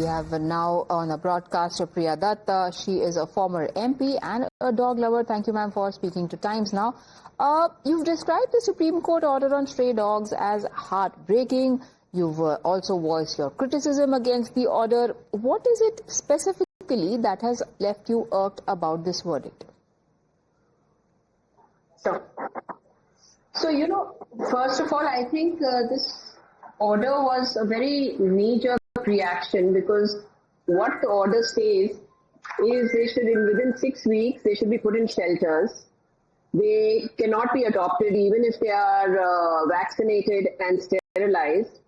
have now on a broadcast Priya Dutt. She is a former MP and a dog lover. Thank you, ma'am, for speaking to Times Now. You've described the Supreme Court order on stray dogs as heartbreaking. You've also voiced your criticism against the order. What is it specifically that has left you irked about this verdict? So, first of all, I think this order was a very knee-jerk reaction, because what the order says is they should, within 6 weeks, they should be put in shelters. They cannot be adopted even if they are vaccinated and sterilized.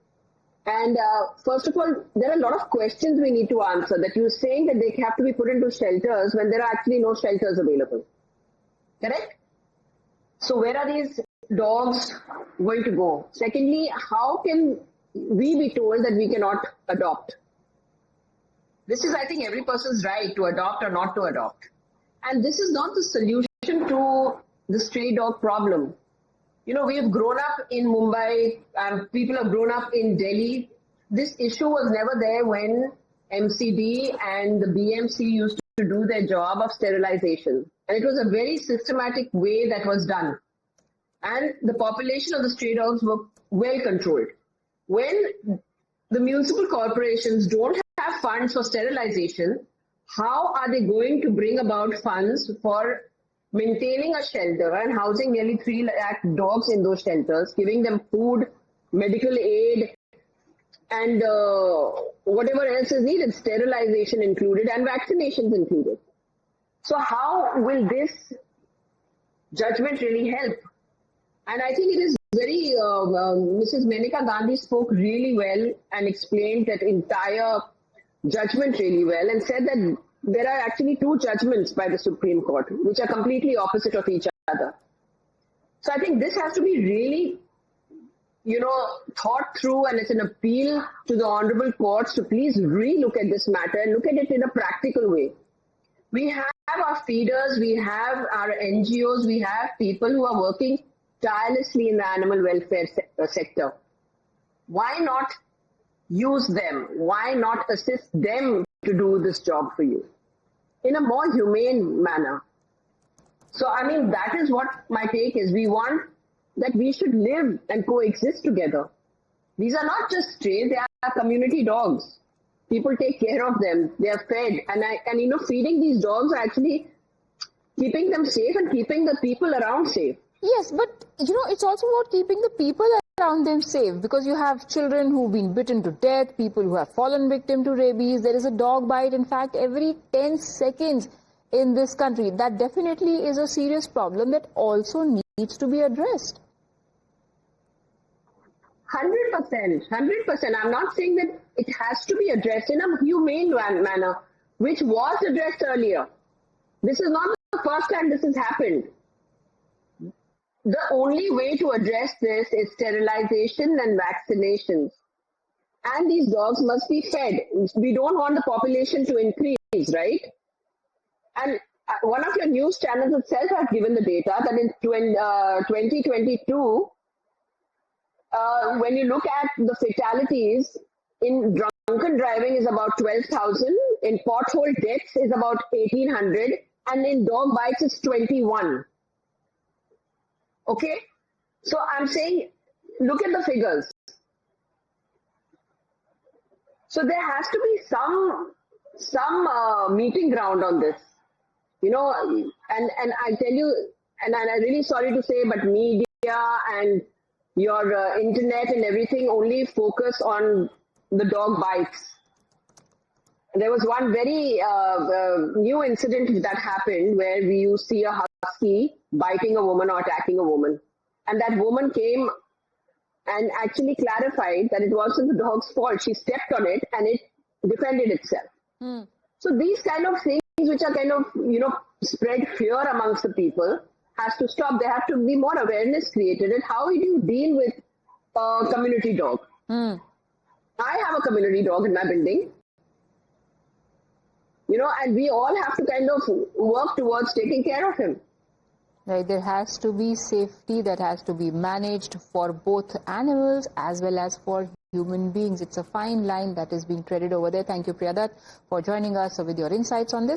And first of all, there are a lot of questions we need to answer. That you're saying that they have to be put into shelters when there are actually no shelters available. Correct? So where are these dogs going to go? Secondly, how can we be told that we cannot adopt? This is, I think, every person's right to adopt or not to adopt. And this is not the solution to the stray dog problem. We have grown up in Mumbai and people have grown up in Delhi. This issue was never there when MCD and the BMC used to do their job of sterilization. And it was a very systematic way that was done. And the population of the stray dogs were well controlled. When the municipal corporations don't have funds for sterilization, how are they going to bring about funds for maintaining a shelter and housing nearly 3 lakh dogs in those shelters, giving them food, medical aid, and whatever else is needed, sterilization included and vaccinations included? So how will this judgment really help? And I think it is very, Mrs. Menaka Gandhi spoke really well and explained that entire judgment really well, and said that there are actually 2 judgments by the Supreme Court, which are completely opposite of each other. So I think this has to be really, thought through, and it's an appeal to the honorable courts to please re-look at this matter and look at it in a practical way. We have our feeders, we have our NGOs, we have people who are working tirelessly in the animal welfare sector. Why not use them? Why not assist them to do this job for you in a more humane manner? So, that is what my take is. We want that we should live and coexist together. These are not just stray, they are community dogs. People take care of them. They are fed. And feeding these dogs are actually keeping them safe and keeping the people around safe. Yes, but, it's also about keeping the people around them safe, because you have children who've been bitten to death, people who have fallen victim to rabies. There is a dog bite, in fact, every 10 seconds in this country. That definitely is a serious problem that also needs to be addressed. 100%. I'm not saying that it has to be addressed in a humane manner, which was addressed earlier. This is not the first time this has happened. The only way to address this is sterilization and vaccinations. And these dogs must be fed. We don't want the population to increase, right? And one of your news channels itself has given the data that in 2022, when you look at the fatalities in drunken driving is about 12,000, in pothole deaths is about 1,800, and in dog bites it's 21. Okay? So I'm saying, look at the figures. So there has to be some meeting ground on this. And I tell you, and I'm really sorry to say, but media and your internet and everything only focus on the dog bites. There was one very new incident that happened where you see a husky biting a woman or attacking a woman. And that woman came and actually clarified that it wasn't the dog's fault. She stepped on it and it defended itself. So these kind of things which are kind of, spread fear amongst the people has to stop. There have to be more awareness created at how do you deal with a community dog. I have a community dog in my building. And we all have to kind of work towards taking care of him. Right, there has to be safety that has to be managed for both animals as well as for human beings. It's a fine line that is being treaded over there. Thank you, Priya Dutt, for joining us with your insights on this.